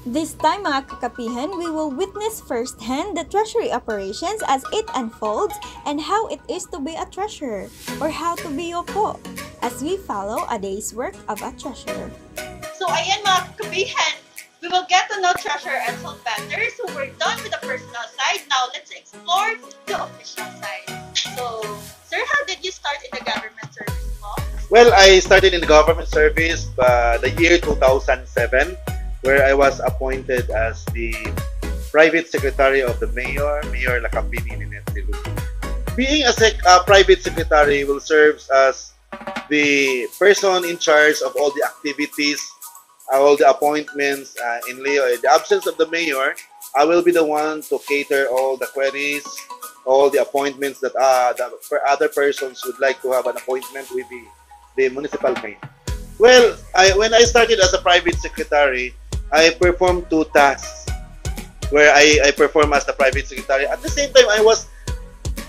This time mga kakapihan, we will witness firsthand the treasury operations as it unfolds and how it is to be a treasurer or how to be yopo as we follow a day's work of a treasurer. So ayan mga kakapihan, we will get to know Treasurer Edsel better. So we're done with the personal side. Now let's explore the official side. So, sir, how did you start in the government service mo? Well, I started in the government service the year 2007, where I was appointed as the private secretary of the Mayor Lakambini, Neneth. Being a private secretary will serve as the person in charge of all the activities, all the appointments in Leo. In the absence of the mayor, I will be the one to cater all the queries, all the appointments that for other persons would like to have an appointment with the municipal mayor. Well, when I started as a private secretary, I performed two tasks where I perform as the private secretary. At the same time, I was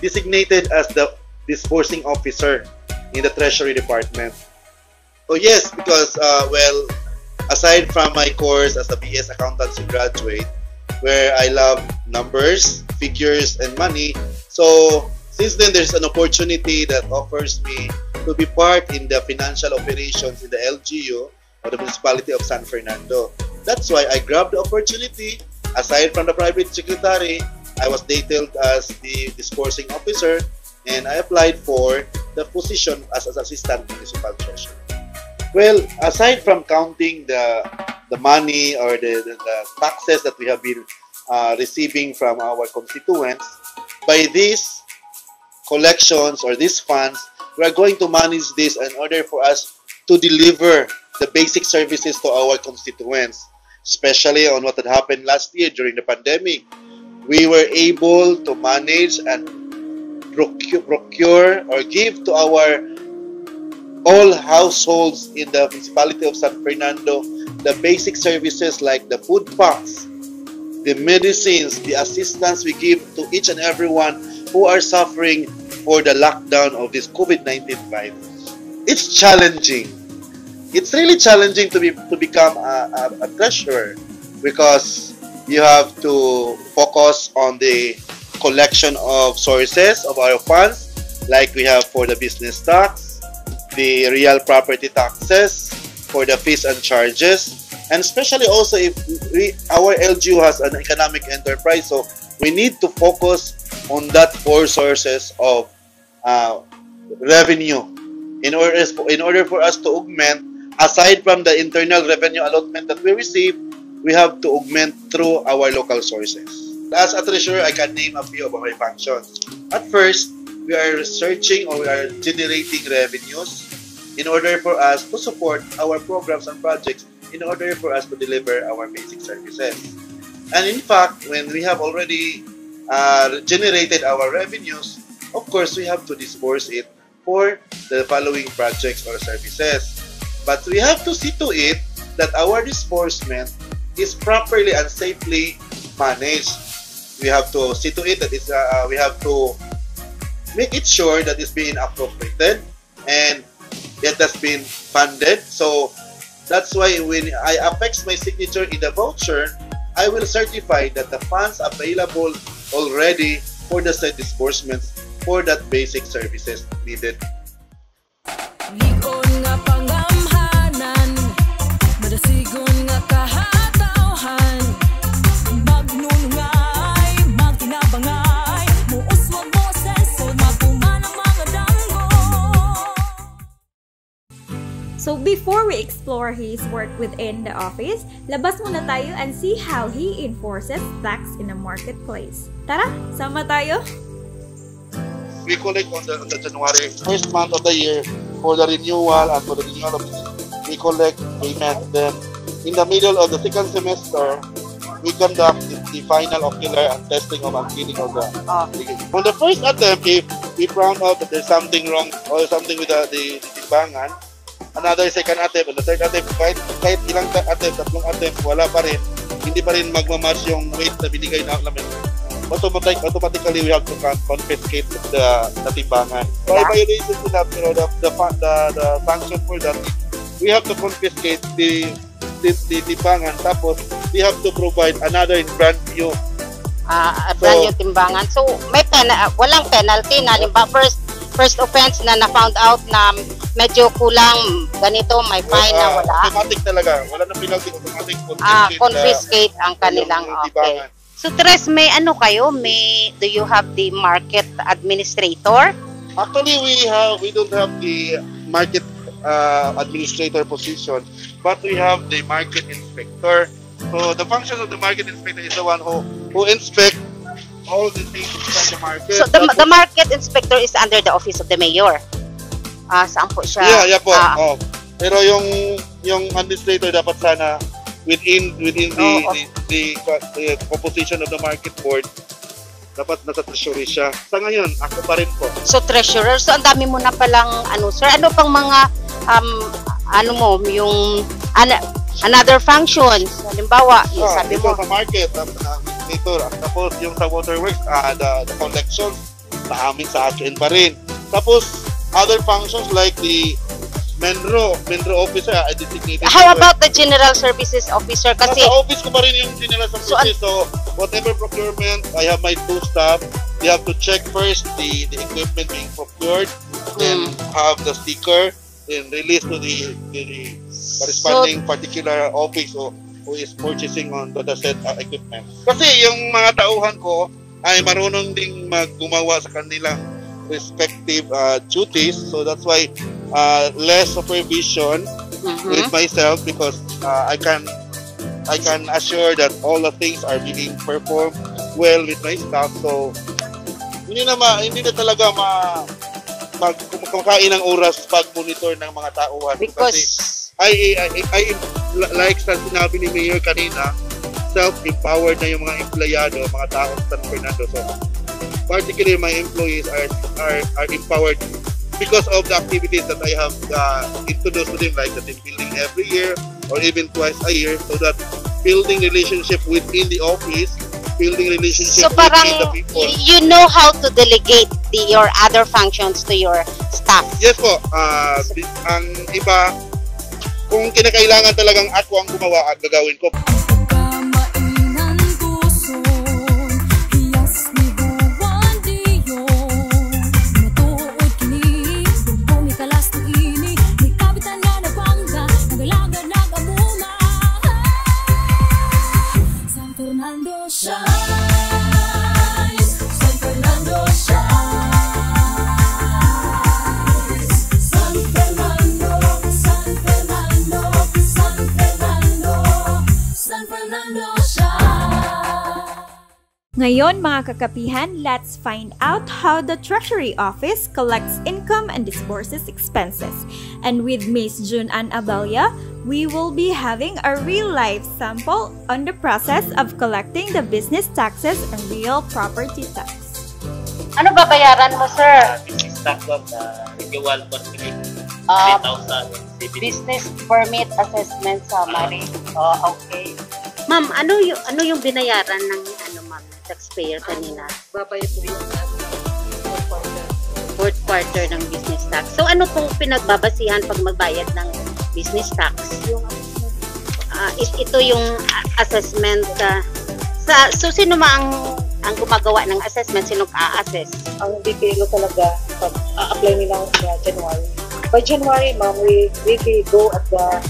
designated as the disbursing officer in the Treasury Department. Oh yes, because well, aside from my course as a BS Accountancy graduate, where I love numbers, figures, and money, so since then there's an opportunity that offers me to be part in the financial operations in the LGU or the Municipality of San Fernando. That's why I grabbed the opportunity. Aside from the private secretary, I was detailed as the disbursing officer, and I applied for the position as assistant municipal treasurer. Well, aside from counting the money or the taxes that we have been receiving from our constituents, by these collections or these funds, we are going to manage this in order for us to deliver the basic services to our constituents, especially on what had happened last year during the pandemic. We were able to manage and procure or give to our all households in the municipality of San Fernando the basic services like the food packs, the medicines, the assistance we give to each and everyone who are suffering for the lockdown of this COVID-19 virus. It's challenging. It's really challenging to become a treasurer because you have to focus on the collection of sources of our funds, like we have for the business tax, the real property taxes, for the fees and charges, and especially also if our LGU has an economic enterprise, so we need to focus on that four sources of revenue in order for us to augment. Aside from the internal revenue allotment that we receive, we have to augment through our local sources. As a treasurer, I can name a few of my functions. At first, we are researching or we are generating revenues in order for us to support our programs and projects in order for us to deliver our basic services. And in fact, when we have already generated our revenues, of course, we have to disburse it for the following projects or services. But we have to see to it that our disbursement is properly and safely managed. We have to see to it that we have to make it sure that it's being appropriated and it has been funded. So that's why when I affix my signature in the voucher, I will certify that the funds available already for the said disbursements for that basic services needed. So before we explore his work within the office, labas muna tayo and see how he enforces tax in the marketplace. Tara, sama tayo! We collect on the January, first month of the year for the renewal and for the renewal of we collect payment. Then in the middle of the second semester, we conduct the final ocular and testing of uncleaning of the on the first attempt, if we found out that there's something wrong or something with the timbangan, another second attempt, and the third attempt, kahit ilang attempt, tatlong attempt, wala pa rin, hindi pa rin magmamatch yung weight na binigay na namin. Automatically, we have to confiscate the timbangan. By violation to that, the sanction for that, we have to confiscate the timbangan, tapos we have to provide another in brand new. Brand new timbangan. So, may walang penalty na, limba, first offense na na-found out na medyo kulang ganito, may fine na wala. Automatic talaga. Wala na penalty, automatic confiscate ang kanilang, okay. So, Tres, may ano kayo? Do you have the market administrator? Actually, we don't have the market administrator position, but we have the market inspector. So the function of the market inspector is the one who inspect all the things inside the market. So the market inspector is under the office of the mayor. Saan po siya? Yeah po. Pero yung administrator dapat sana within the composition of the market board, dapat nasa treasury siya. Sa ngayon, ako pa rin po. So treasurer, so ang dami mo na palang sir, ano pang mga yung another functions, halimbawa, yung sabi mo sa market, administrator, tapos yung sa waterworks, the collections sa akin pa rin. Tapos other functions like the Menro officer, I designated. How about the general services officer? Kasi nasa office ko pa rin yung general services. So whatever procurement, I have my 2 staff. They have to check first the equipment being procured, then have the sticker, then release to the corresponding particular office who is purchasing on the said equipment. Kasi yung mga tauhan ko ay marunong ding gumawa sa kanilang respective duties, so that's why less supervision with myself, because I can assure that all the things are being performed well with my staff. So hindi na talaga kumakain ng oras pag-monitor ng mga tauhan. Because I like sa sinabi ni Mayor kanina, self-empowered na yung mga empleyado, mga tao sa San Fernando. So particularly my employees are empowered because of the activities that I have introduced to them, like the team building every year or even twice a year, so that building relationship within the office, building relationship within the people. You know how to delegate your other functions to your staff. Yes po. Ang iba, kung kinakailangan talagang ako ang gumawa at gagawin ko. Ngayon mga kakapihan, let's find out how the Treasury Office collects income and disburses expenses. And with Miss June and Abella, we will be having a real-life sample on the process of collecting the business taxes and real property tax. Ano babayaran mo, sir? Business tax of the renewal permit, 3,000. Business permit assessment summary. Okay. Ma'am, ano yung binayaran ng taxpayer kanina? Babayad po yung fourth quarter ng business tax. So ano pong pinagbabasihan pag magbayad ng business tax? Ito yung assessment. So sino ang gumagawa ng assessment? Sino a-assess? Ang detail talaga pag apply nila sa January. By January, ma'am, we go at the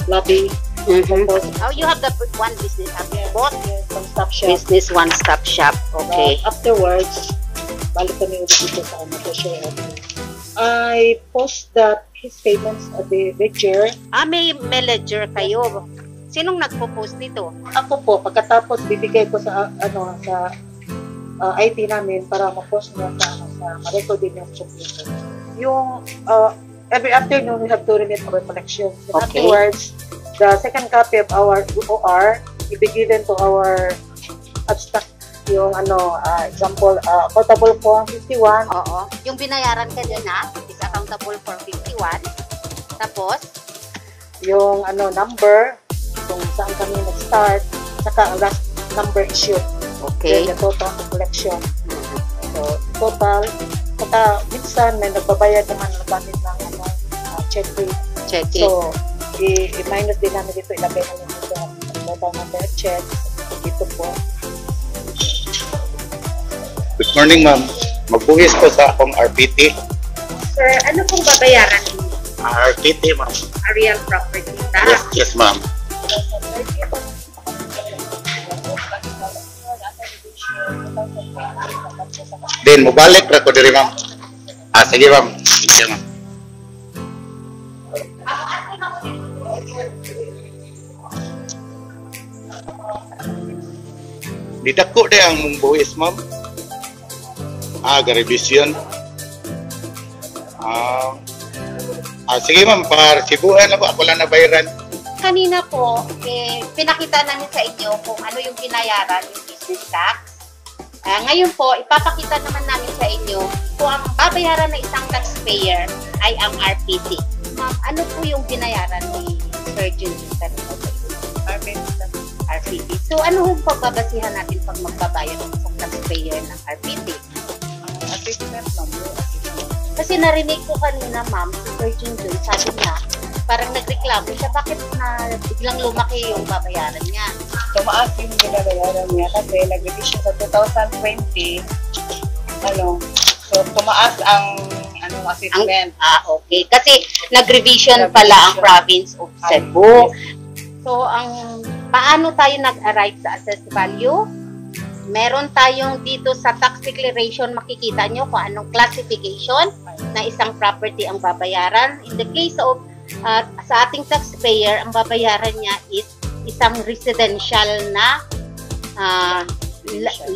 lobby. You have the one business both one-stop shop. Business one-stop shop. Okay. Afterwards, balik kami ulit dito sa treasury office. I post his payments at the ledger. May ledger kayo. Sinong nagpo-post nito? Ako po. Pagkatapos bibigay ko sa IT namin para ma-post niya sa ma-record din yung computer. Yung every afternoon we have to remit our collections. And afterwards, the second copy of our OR will be given to our abstract, yung example, accountable form 51. Oo. Yung binayaran kanina is accountable for 51. Tapos, yung number, kung saan kami nag-start, saka ang last number issued. Okay. Then the total collection. So, total, saka minsan may nagbabayad naman ng gamit ng check rate. Check it. So, i-minus din namin dito, ilagay namin dito ang total number of checks. Dito po. Good morning, ma'am. Magbuhis po sa akong RPT. Sir, ano pong babayaran ninyo? RPT, ma'am. Real property tax. Yes, ma'am. Then, mubalik ra ko diri, ma'am. Sige, ma'am. Sige, ma'am. Didako de ang mong buhis, ma'am. Ga-revision. Sige, ma'am. Sibuhan na po. Ako lang nabayaran. Kanina po, pinakita namin sa inyo kung ano yung binayaran, yung business tax. Ngayon po, ipapakita naman namin sa inyo kung ang babayaran ng isang taxpayer ay ang RPT. Ma'am, ano po yung binayaran ni Sir Julius? RPT. So, ano yung pagbabasihan natin pag magbabayad ng isang taxpayer ng RPT? Assessment, ma'am. Kasi narinig ko kanina, ma'am, si Sir Julius, sabi niya, parang nagreklamo siya, bakit na biglang lumaki yung babayaran niya? Tumaas yung binabayaran niya kasi nag-revision sa 2020. So tumaas ang assessment. Okay. Kasi nag-revision pala ang province of Cebu. So, paano tayo nag-arrive sa assessed value? Meron tayong dito sa tax declaration, makikita nyo kung anong classification na isang property ang babayaran. In the case of sa ating taxpayer, ang babayaran niya is isang residential na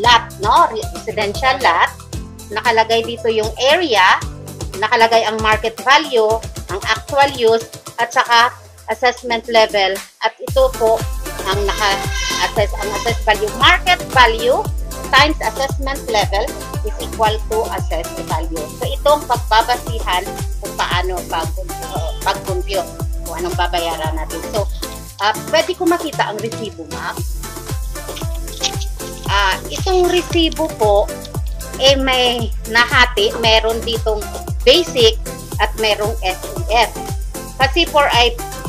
lot, no? Residential lot. Nakalagay dito yung area, nakalagay ang market value, ang actual use, at saka assessment level. At ito po ang naka-assess, ang assessed value. Market value times assessment level is equal to assessed value. So itong pagbabasihan kung paano pag-compute, kung anong babayaran natin. So, pwede ko makita ang resibo, ma'am. Itong resibo po, may nahati, meron ditong basic at merong SEF. Kasi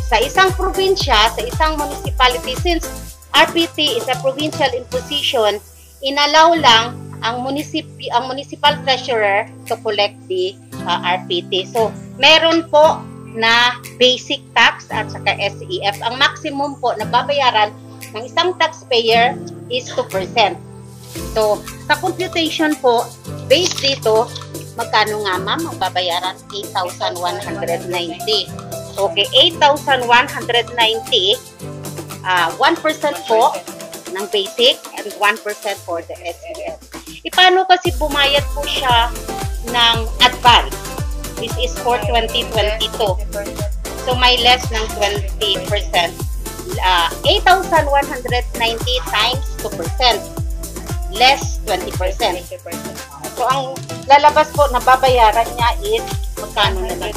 sa isang probinsya, sa isang municipality, since RPT is a provincial imposition, inallow lang ang municipal treasurer to collect the RPT. So, meron po na basic tax at saka SEF. Ang maximum po na babayaran ng isang taxpayer is 2%. So, sa computation po, based dito, magkano nga ma'am ang babayaran? 8,190. Okay, 8,190, 1% po ng basic and 1% for the SEF. Paano kasi bumayad po siya ng advance? This is for 2022. So, may less ng 20%. 8,190 times 2%. Less 20%. So, ang lalabas po na babayaran niya is magkano na lang?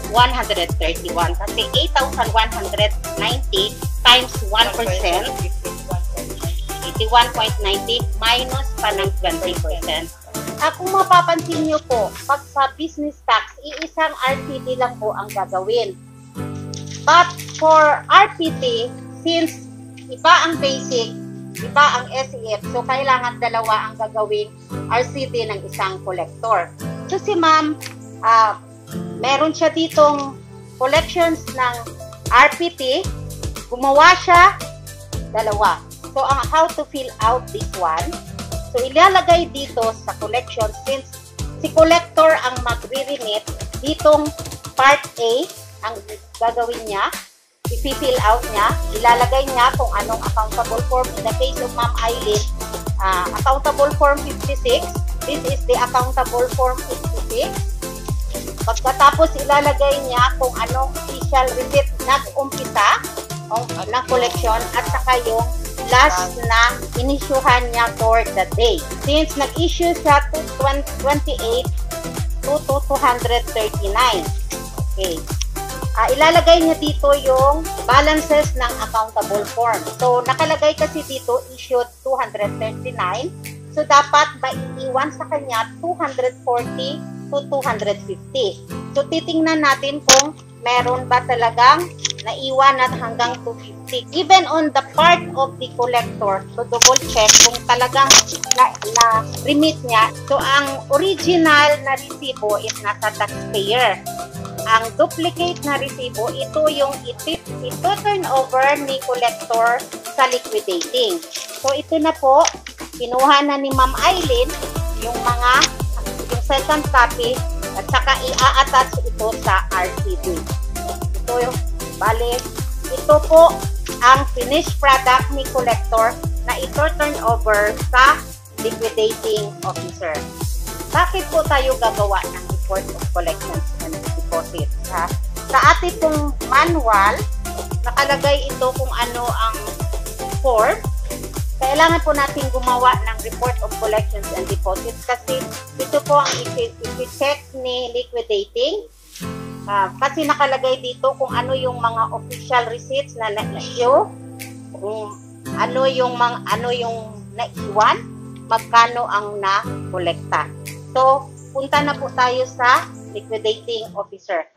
131. Kasi 8,190 times 1%, 81.90 minus pa ng 20%. Kung mapapansin nyo po, pag sa business tax, iisang RPT lang po ang gagawin. But for RPT, since iba ang basic, iba ang SEF, so kailangan dalawa ang gagawing RCT ng isang collector. So si ma'am, meron siya ditong collections ng RPT, gumawa siya, dalawa. So how to fill out this one? So ilalagay dito sa collection, since si collector ang magre-remit, ditong part A ang gagawin niya, i-fill out niya, ilalagay niya kung anong accountable form. In the case of Ma'am Eileen, accountable form 56, this is the accountable form 56. Pagkatapos ilalagay niya kung anong official receipt nag-umpisa ng collection at saka yung last na inisyuhan niya for the day. Since nag-issue siya to 28 to 239. Okay. Ilalagay niya dito yung balances ng accountable form. So, nakalagay kasi dito issued 239. So, dapat maiiwan sa kanya 240 to 250. So titingnan natin kung meron ba talagang naiwan at hanggang 250. Even on the part of the collector, to double check kung talagang na-remit niya. So ang original na resibo is nasa taxpayer. Ang duplicate na resibo, ito yung ito turn over ni collector sa liquidating. So ito na po, kinuha na ni Ma'am Eileen yung second copy at saka i-attach ito sa RCD. Ito yung, bale, ito po ang finished product ni collector na ito turn over sa liquidating officer. Bakit po tayo gagawa ng report of collections and deposits? Sa ating pong manual, nakalagay ito kung ano ang form. Kailangan po natin gumawa ng report of collections and deposits kasi ito po ang i-check ni liquidating. Kasi nakalagay dito kung ano yung mga official receipts na na-issue, kung ano yung naiwan, magkano ang na-kolekta. So, punta na po tayo sa liquidating officer.